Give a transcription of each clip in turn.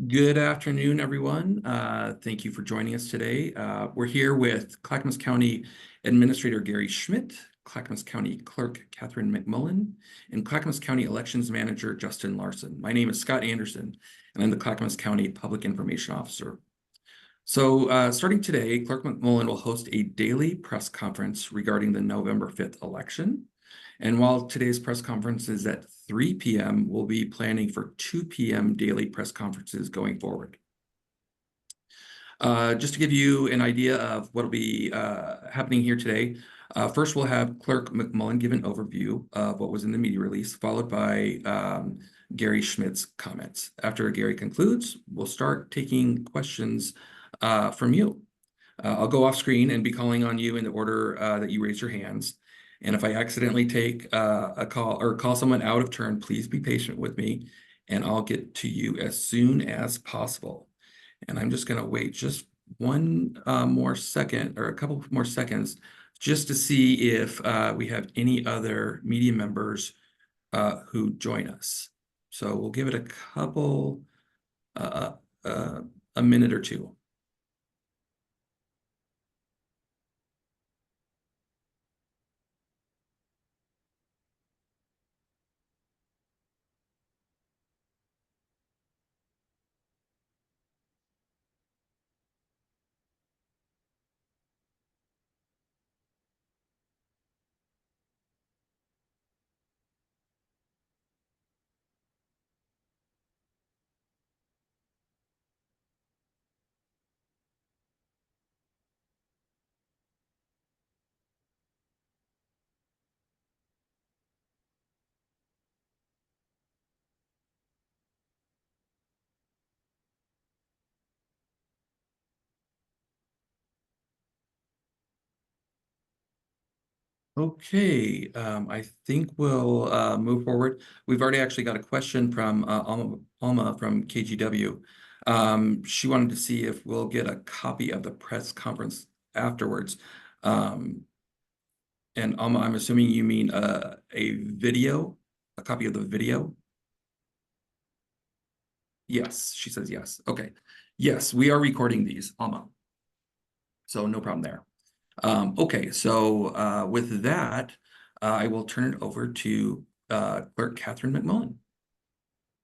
Good afternoon, everyone. Thank you for joining us today. We're here with Clackamas County Administrator Gary Schmidt, Clackamas County Clerk Catherine McMullen, and Clackamas County Elections Manager Justin Larson. My name is Scott Anderson, and I'm the Clackamas County Public Information Officer. So starting today, Clerk McMullen will host a daily press conference regarding the November 5th election. And while today's press conference is at 3 p.m., we'll be planning for 2 p.m. daily press conferences going forward. Just to give you an idea of what will be happening here today, first we'll have Clerk McMullen give an overview of what was in the media release, followed by Gary Schmidt's comments. After Gary concludes, we'll start taking questions from you. I'll go off screen and be calling on you in the order that you raise your hands. And if I accidentally take a call or call someone out of turn, please be patient with me and I'll get to you as soon as possible. And I'm just going to wait just one more second or a couple more seconds just to see if we have any other media members who join us. So we'll give it a couple, a minute or two. Okay, I think we'll move forward. We've already actually got a question from Alma from KGW. She wanted to see if we'll get a copy of the press conference afterwards. And Alma, I'm assuming you mean a video, a copy of the video? Yes, she says yes. Okay. Yes, we are recording these, Alma. So no problem there. Okay, so with that, I will turn it over to Clerk Catherine McMullen.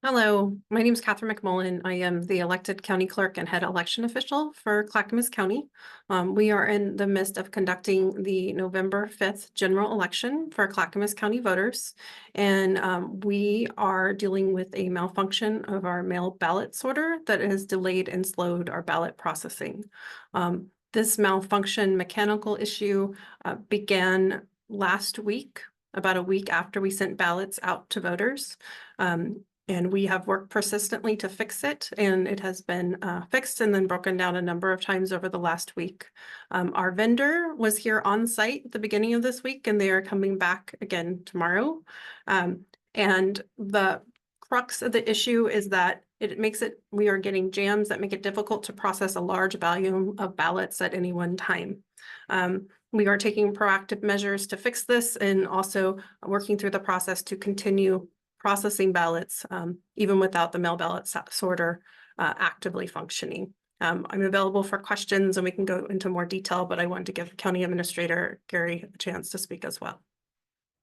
Hello, my name is Catherine McMullen. I am the elected county clerk and head election official for Clackamas County. We are in the midst of conducting the November 5th general election for Clackamas County voters. And we are dealing with a malfunction of our mail ballot sorter that has delayed and slowed our ballot processing. This malfunction mechanical issue began last week, about a week after we sent ballots out to voters. And we have worked persistently to fix it, and it has been fixed and then broken down a number of times over the last week. Our vendor was here on site at the beginning of this week, and they are coming back again tomorrow. And the crux of the issue is that we are getting jams that make it difficult to process a large volume of ballots at any one time. We are taking proactive measures to fix this and also working through the process to continue processing ballots, even without the mail ballot sorter actively functioning. I'm available for questions and we can go into more detail, but I wanted to give County Administrator Gary a chance to speak as well.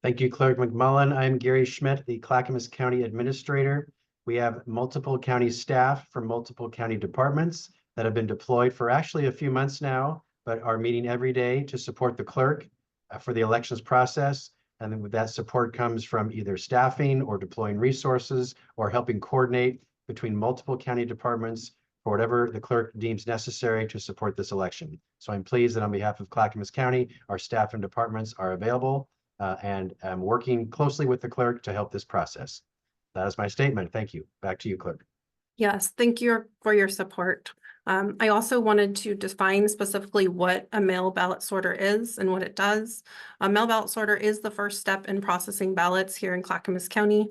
Thank you, Clerk McMullen. I'm Gary Schmidt, the Clackamas County Administrator. We have multiple county staff from multiple county departments that have been deployed for actually a few months now, but are meeting every day to support the clerk for the elections process. And then with that support comes from either staffing or deploying resources or helping coordinate between multiple county departments for whatever the clerk deems necessary to support this election. So I'm pleased that on behalf of Clackamas County, our staff and departments are available and I'm working closely with the clerk to help this process. That is my statement. Thank you. Back to you, clerk. Yes, thank you for your support. I also wanted to define specifically what a mail ballot sorter is and what it does. A mail ballot sorter is the first step in processing ballots here in Clackamas County.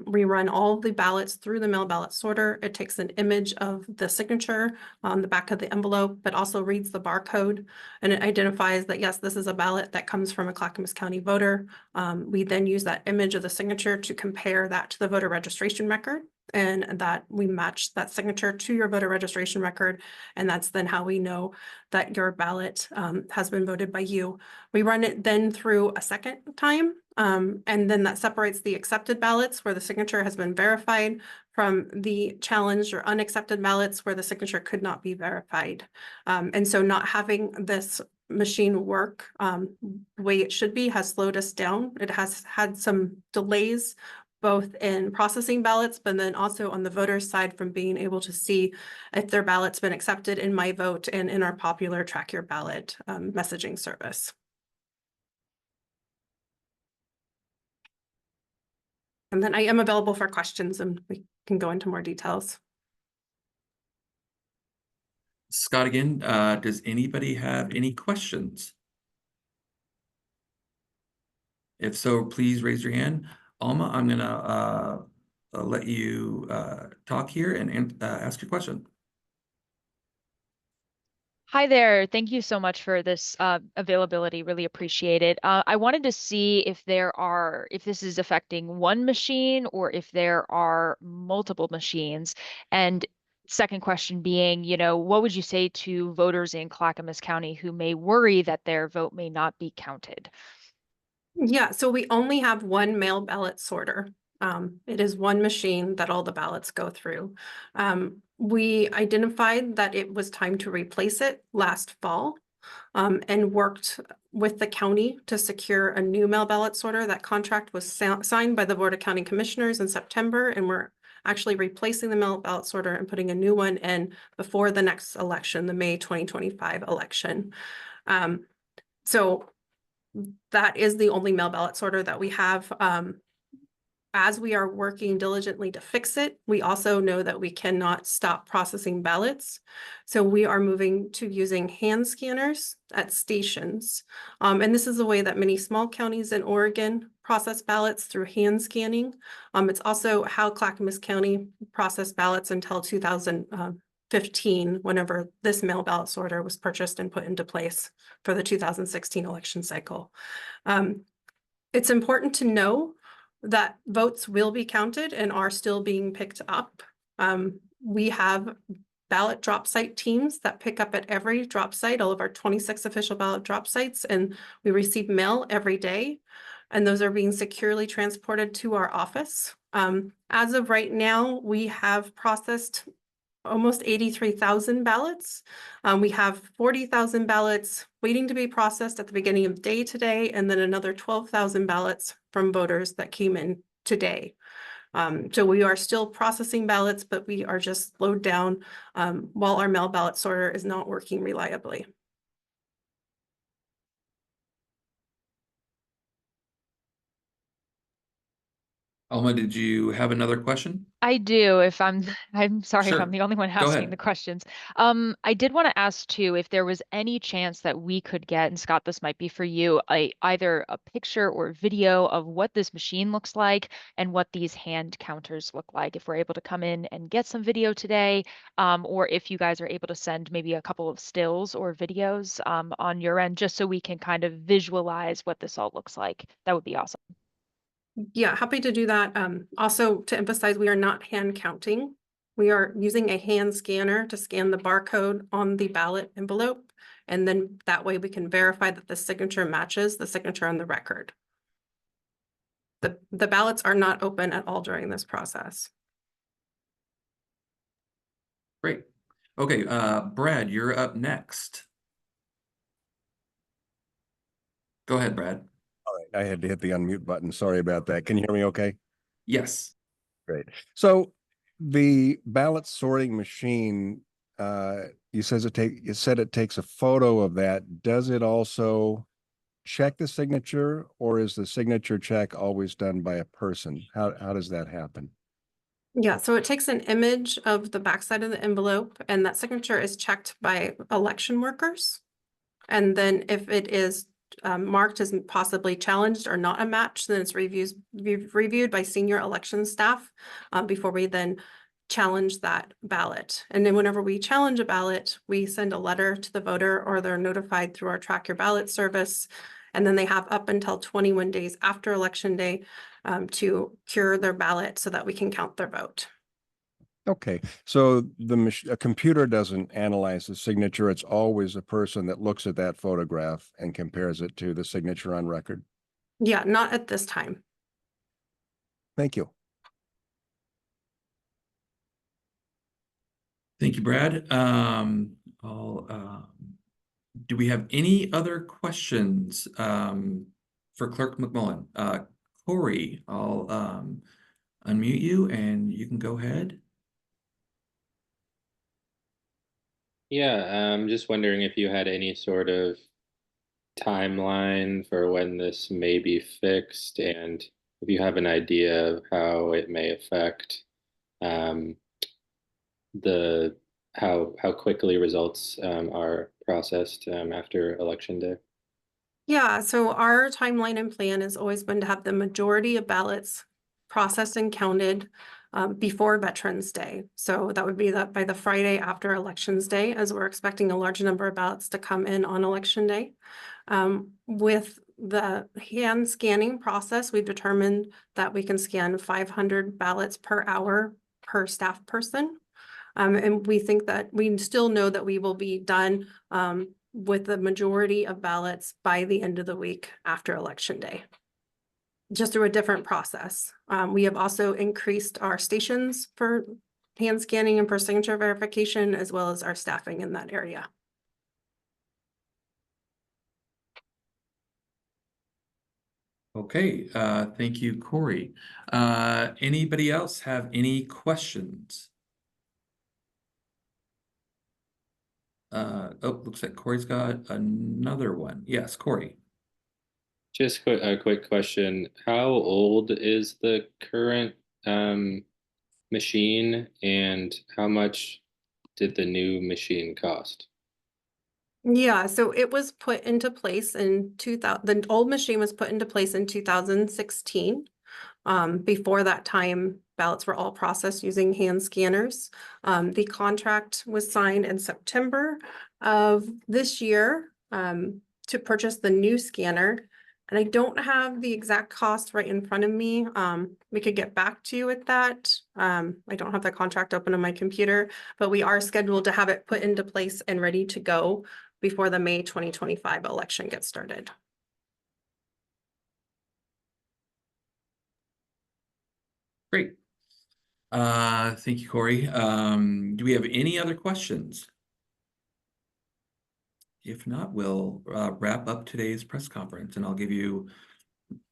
We run all the ballots through the mail ballot sorter. It takes an image of the signature on the back of the envelope, but also reads the barcode, and it identifies that, yes, this is a ballot that comes from a Clackamas County voter. We then use that image of the signature to compare that to the voter registration record and that we match that signature to your voter registration record. And that's then how we know that your ballot has been voted by you. We run it then through a second time, and then that separates the accepted ballots where the signature has been verified from the challenged or unaccepted ballots where the signature could not be verified. And so not having this machine work the way it should be has slowed us down. It has had some delays both in processing ballots, but then also on the voter's side from being able to see if their ballot's been accepted in My Vote and in our popular Track Your Ballot messaging service. And then I am available for questions and we can go into more details. Scott again, does anybody have any questions? If so, please raise your hand. Alma, I'm gonna let you talk here and ask your question. Hi there. Thank you so much for this availability. Really appreciate it. I wanted to see if this is affecting one machine or if there are multiple machines. And second question being, what would you say to voters in Clackamas County who may worry that their vote may not be counted? Yeah, so we only have one mail ballot sorter. It is one machine that all the ballots go through. We identified that it was time to replace it last fall and worked with the county to secure a new mail ballot sorter. That contract was signed by the Board of County Commissioners in September, and we're actually replacing the mail ballot sorter and putting a new one in before the next election, the May 2025 election. So that is the only mail ballot sorter that we have. As we are working diligently to fix it, we also know that we cannot stop processing ballots. So we are moving to using hand scanners at stations. And this is the way that many small counties in Oregon process ballots, through hand scanning. It's also how Clackamas County processed ballots until 2015, whenever this mail ballot sorter was purchased and put into place for the 2016 election cycle. It's important to know that votes will be counted and are still being picked up. We have ballot drop site teams that pick up at every drop site, all of our 26 official ballot drop sites, and we receive mail every day, and those are being securely transported to our office. As of right now, we have processed almost 83,000 ballots. We have 40,000 ballots waiting to be processed at the beginning of the day today, and then another 12,000 ballots from voters that came in today. So we are still processing ballots, but we are just slowed down while our mail ballot sorter is not working reliably. Alma, did you have another question? I do, I'm sorry if Sure. I'm the only one Go asking ahead. the questions. I did want to ask too, if there was any chance that we could get, and Scott, this might be for you, either a picture or video of what this machine looks like and what these hand counters look like, if we're able to come in and get some video today, or if you guys are able to send maybe a couple of stills or videos on your end, just so we can kind of visualize what this all looks like. That would be awesome. Yeah, happy to do that. Also to emphasize, we are not hand counting. We are using a hand scanner to scan the barcode on the ballot envelope. And then that way we can verify that the signature matches the signature on the record. The ballots are not open at all during this process. Great. Okay, Brad, you're up next. Go ahead, Brad. All right, I had to hit the unmute button. Sorry about that. Can you hear me okay? Yes. Great. So the ballot sorting machine, you said it takes a photo of that. Does it also check the signature, or is the signature check always done by a person? How does that happen? Yeah, so it takes an image of the backside of the envelope, and that signature is checked by election workers. And then if it is marked as possibly challenged or not a match, then it's reviewed by senior election staff before we then challenge that ballot. And then whenever we challenge a ballot, we send a letter to the voter, or they're notified through our Track Your Ballot service. And then they have up until 21 days after election day to cure their ballot so that we can count their vote. Okay, so a computer doesn't analyze the signature. It's always a person that looks at that photograph and compares it to the signature on record. Yeah, not at this time. Thank you. Thank you, Brad. Do we have any other questions for Clerk McMullen? Corey, I'll unmute you and you can go ahead. Yeah, I'm just wondering if you had any sort of timeline for when this may be fixed, and if you have an idea of how it may affect um, the how quickly results are processed after Election Day. Yeah, so our timeline and plan has always been to have the majority of ballots processed and counted before Veterans Day. So that would be by the Friday after Elections Day, as we're expecting a large number of ballots to come in on Election Day. With the hand scanning process, we've determined that we can scan 500 ballots per hour per staff person. And we think that we still know that we will be done with the majority of ballots by the end of the week after Election Day, just through a different process. We have also increased our stations for hand scanning and for signature verification, as well as our staffing in that area. Okay, thank you, Corey. Anybody else have any questions? Oh, looks like Corey's got another one. Yes, Corey. Just a quick question. How old is the current machine, and how much did the new machine cost? Yeah, so it was put into place in 2000, the old machine was put into place in 2016. Before that time, ballots were all processed using hand scanners. The contract was signed in September of this year to purchase the new scanner. And I don't have the exact cost right in front of me. We could get back to you with that. I don't have the contract open on my computer, but we are scheduled to have it put into place and ready to go before the May 2025 election gets started. Great. Thank you, Corey. Do we have any other questions? If not, we'll wrap up today's press conference, and I'll give you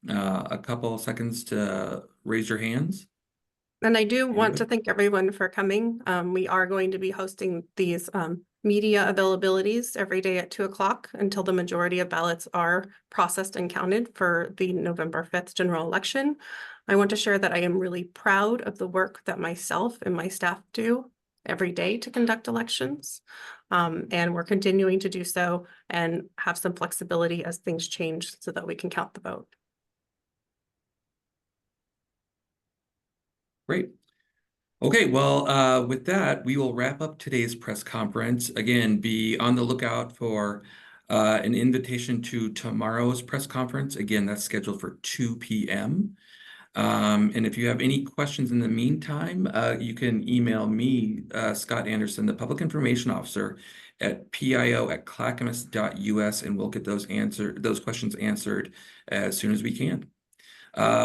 a couple seconds to raise your hands. And I do want to Anybody? thank everyone for coming. We are going to be hosting these media availabilities every day at 2 o'clock until the majority of ballots are processed and counted for the November 5th general election. I want to share that I am really proud of the work that myself and my staff do every day to conduct elections. And we're continuing to do so and have some flexibility as things change so that we can count the vote. Great. Okay, well, with that, we will wrap up today's press conference. Again, be on the lookout for an invitation to tomorrow's press conference. Again, that's scheduled for 2 p.m. And if you have any questions in the meantime, you can email me, Scott Anderson, the Public Information Officer, at pio@clackamas.us, and we'll get those questions answered as soon as we can.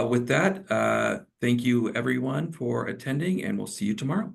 With that, thank you everyone for attending, and we'll see you tomorrow.